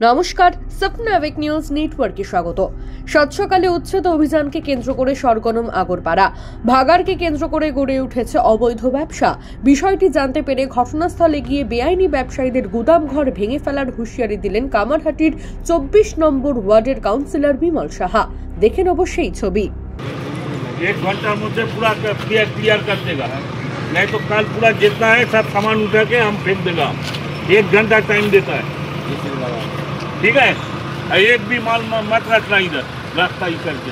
নমস্কার, স্বপ্ন awake news নেটওয়ার্কে স্বাগত। সাত সকালে উচ্ছেদ অভিযানকে কেন্দ্র করে সরগরম আগরপাড়া। ভাগাড়কে কেন্দ্র করে গড়ে উঠেছে অবৈধ ব্যবসা। বিষয়টি জানতে পেরে ঘটনাস্থলে গিয়ে বেআইনি ব্যবসায়ীদের গুদাম ঘর ভেঙে ফেলার হুঁশিয়ারি দিলেন কামারহাটির 24 নম্বর ওয়ার্ডের কাউন্সিলর বিমল সাহা। দেখেন অবশ্যই ছবি। 1 घंटार मध्य पूरा क्लियर कर देगा, नहीं तो कल पूरा जितना है सब सामान उठा के हम फेंक देगा। 1 घंटा टाइम देता है, ठीक है। एक भी माल मत रखना इधर, रास्ता ही करके।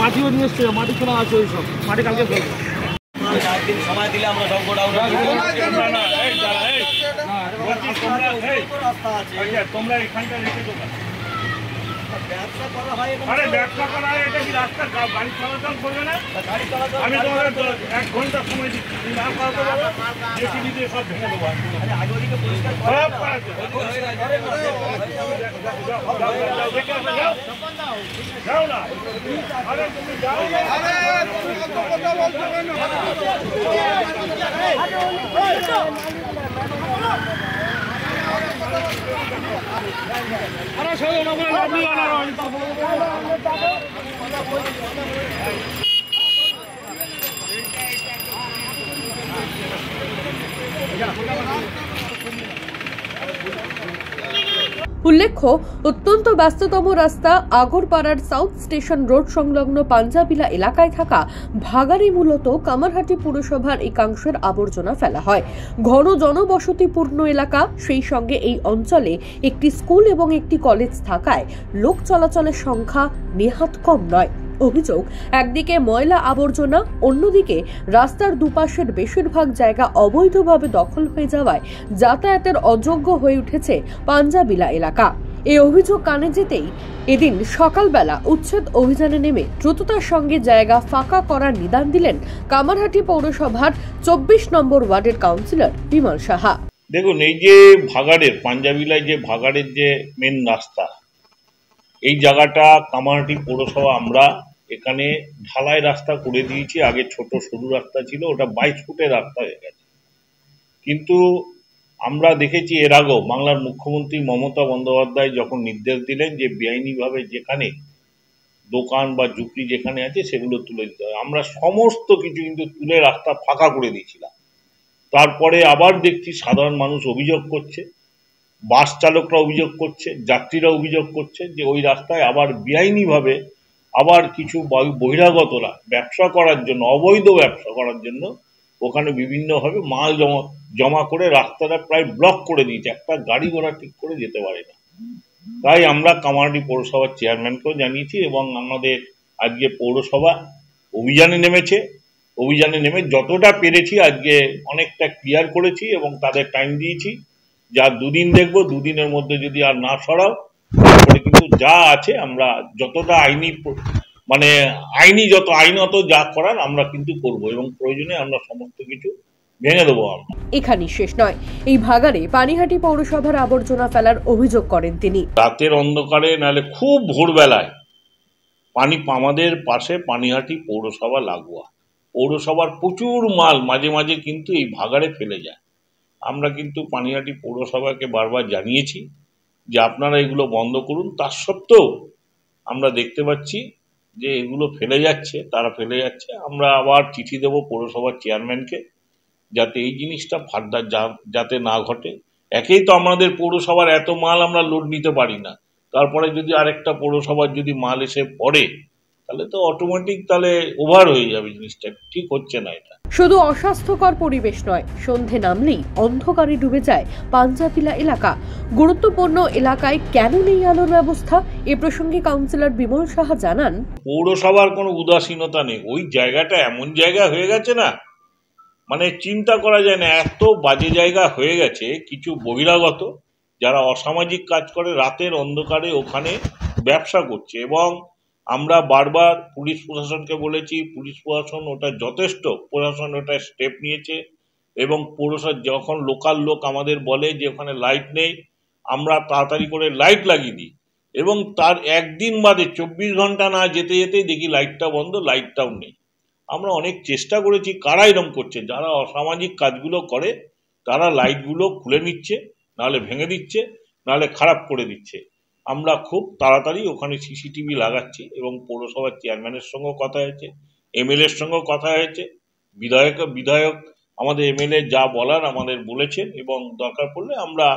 মাটিও নিয়ে এসছে, মাটি খোলা আছে, ওই সব মাটি কালকে ফেলবো। একদিন সময় দিলে আমরা সব তোমরা এখানটা রেখে দেবো। আরে ব্যবসা করা হয়, এটা কি রাস্তা গাড়ি চলাচল করবে না? আমি তোমাদের 1 ঘন্টা সময় দিচ্ছি, না পারতে পারো জেসিবি দিয়ে সব ভেঙে দেবো। যাও না, আরে তুমি যাও না। উল্লেখ্য, অত্যন্ত ব্যস্ততম রাস্তা আগরপাড়ার সাউথ স্টেশন রোড সংলগ্ন পাঞ্জাবিলা এলাকায় থাকা ভাগাড়ে মূলত কামারহাটি পুরসভার একাংশের আবর্জনা ফেলা হয়। ঘন জনবসতিপূর্ণ এলাকা, সেই সঙ্গে এই অঞ্চলে একটি স্কুল এবং একটি কলেজ থাকায় লোক চলাচলের সংখ্যা নেহাত কম নয়। অভিযোগ, একদিকে ময়লা আবর্জনা, অন্যদিকে রাস্তার দুপাশের বেশিরভাগ জায়গা অবৈধভাবে দখল হয়ে যাওয়ায় যাতায়াতের অযোগ্য হয়ে উঠেছে পাঞ্জাবিলা এলাকা। এই অভিযোগ কানে যেতেই এদিন সকালবেলা উচ্ছেদ অভিযানে নেমে দ্রুততার সঙ্গে জায়গা ফাঁকা করার নিদান দিলেন কামারহাটি পৌরসভার 24 নম্বর ওয়ার্ডের কাউন্সিলর বিমল সাহা। দেখুন, এই যে ভাগাড়ের পাঞ্জাবিলায় যে ভাগাড়ের যে মেন রাস্তা, এই জায়গাটা কামারহাটি পৌরসভা আমরা এখানে ঢালাই রাস্তা করে দিয়েছি। আগে ছোট সরু রাস্তা ছিল, ওটা 22 ফুটের রাস্তা হয়ে গেছে। কিন্তু আমরা দেখেছি এর আগেও বাংলার মুখ্যমন্ত্রী মমতা বন্দ্যোপাধ্যায় যখন নির্দেশ দিলেন যে বেআইনিভাবে যেখানে দোকান বা ঝুপড়ি যেখানে আছে সেগুলো তুলে দিতে হবে, আমরা সমস্ত কিছু কিন্তু তুলে রাস্তা ফাঁকা করে দিয়েছিলাম। তারপরে আবার দেখছি সাধারণ মানুষ অভিযোগ করছে, বাস চালকরা অভিযোগ করছে, যাত্রীরা অভিযোগ করছে যে ওই রাস্তায় আবার বেআইনিভাবে আবার কিছু বহিরাগতরা ব্যবসা করার জন্য, অবৈধ ব্যবসা করার জন্য ওখানে বিভিন্নভাবে মাল জমা করে রাস্তাটা প্রায় ব্লক করে দিয়েছে, একটা গাড়ি ঘোড়া ঠিক করে যেতে পারে না। তাই আমরা কামারহাটি পৌরসভার চেয়ারম্যানকেও জানিয়েছি এবং আমাদের আজকে পৌরসভা অভিযানে নেমেছে। অভিযানে নেমে যতটা পেরেছি আজকে অনেকটা ক্লিয়ার করেছি এবং তাদের টাইম দিয়েছি, যা 2 দিন দেখবো, 2 দিনের মধ্যে যদি আর না সরাও তারপরে কিন্তু যা আছে আমরা যতটা আইনি যত আইনত যা করার আমরা কিন্তু করব এবং প্রয়োজনে আমরা সমস্ত কিছু ভেঙে দেবো। আমরা এখানেই শেষ নয়, এই ভাগাড়ে পানিহাটি পৌরসভার আবর্জনা ফেলার অভিযোগ করেন তিনি। রাতের অন্ধকারে, নাহলে খুব ভোরবেলায় আমাদের পাশে পানিহাটি পৌরসভা লাগোয়া, পৌরসভার প্রচুর মাল মাঝে মাঝে কিন্তু এই ভাগাড়ে ফেলে যায়। আমরা কিন্তু পানিহাটি পৌরসভাকে বারবার জানিয়েছি যে আপনারা এগুলো বন্ধ করুন, তার সত্ত্বেও আমরা দেখতে পাচ্ছি যে এগুলো ফেলে যাচ্ছে, তারা ফেলে যাচ্ছে। আমরা আবার চিঠি দেব পৌরসভার চেয়ারম্যানকে যাতে এই জিনিসটা ফার্দার যাতে না ঘটে। একেই তো আমাদের পৌরসভার এত মাল আমরা লোড নিতে পারি না, তারপরে যদি আরেকটা পৌরসভার যদি মাল এসে পড়ে তাহলে তো অটোমেটিক তাহলে ওভার হয়ে যাবে, জিনিসটা ঠিক হচ্ছে না। এটা শুধু অস্বাস্থ্যকর পরিবেশ নয়, সন্ধে নামলেই অন্ধকারে ডুবে যায় পাঞ্জাবিলা এলাকা। গুরুত্বপূর্ণ এলাকায় কেন নেই আলোর ব্যবস্থা? এ প্রসঙ্গে কাউন্সিলর বিমল সাহা জানান, পৌরসভার কোনো উদাসীনতা নেই, ওই জায়গাটা এমন জায়গা হয়ে গেছে না, মানে চিন্তা করা যায় না, এত বাজে জায়গা হয়ে গেছে। কিছু বহিরাগত যারা অসামাজিক কাজ করে রাতের অন্ধকারে ওখানে ব্যবসা করছে এবং আমরা বারবার পুলিশ প্রশাসনকে বলেছি, পুলিশ প্রশাসন ওটা যথেষ্ট, প্রশাসন ওটা স্টেপ নিয়েছে এবং পৌরসভা যখন লোকাল লোক আমাদের বলে যে ওখানে লাইট নেই, আমরা তাড়াতাড়ি করে লাইট লাগিয়ে দিই এবং তার একদিন বাদে 24 ঘন্টা না যেতে যেতেই দেখি লাইটটা বন্ধ, লাইটটাও নেই। আমরা অনেক চেষ্টা করেছি, কারা এরম করছে, যারা অসামাজিক কাজগুলো করে তারা লাইটগুলো খুলে নিচ্ছে, নাহলে ভেঙে দিচ্ছে, নাহলে খারাপ করে দিচ্ছে। আমরা খুব তাড়াতাড়ি ওখানে সিসিটিভি লাগাচ্ছি এবং পৌরসভার চেয়ারম্যানের সঙ্গেও কথা হয়েছে, এমএলএর সঙ্গেও কথা হয়েছে, বিধায়ক আমাদের এমএলএ যা বলার আমাদের বলেছেন এবং দরকার পড়লে আমরা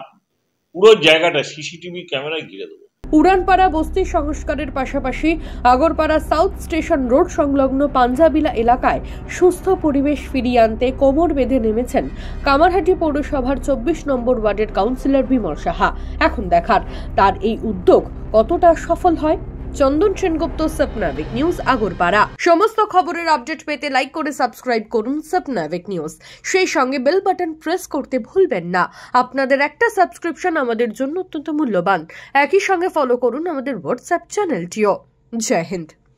পুরো জায়গাটা সিসিটিভি ক্যামেরায় ঘিরে দেবো। উড়ানপাড়া বস্তি সংস্কারের পাশাপাশি আগরপাড়া সাউথ স্টেশন রোড সংলগ্ন পাঞ্জাবিলা এলাকায় সুস্থ পরিবেশ ফিরিয়ে আনতে কোমর বেঁধে নেমেছেন কামারহাটি পৌরসভার 24 নম্বর ওয়ার্ডের কাউন্সিলর বিমল সাহা। এখন দেখার তার এই উদ্যোগ কতটা সফল হয়। চন্দন সেনগুপ্ত, স্বপ্নাবিক নিউজ, আগরপাড়া। সমস্ত খবরের আপডেট পেতে লাইক করে সাবস্ক্রাইব করুন স্বপ্নাবিক নিউজ। সেই সঙ্গে বেল বাটন প্রেস করতে ভুলবেন না। আপনাদের একটা সাবস্ক্রিপশন আমাদের জন্য অত্যন্ত মূল্যবান। একই সঙ্গে ফলো করুন আমাদের হোয়াটসঅ্যাপ চ্যানেলটিও। জয় হিন্দ।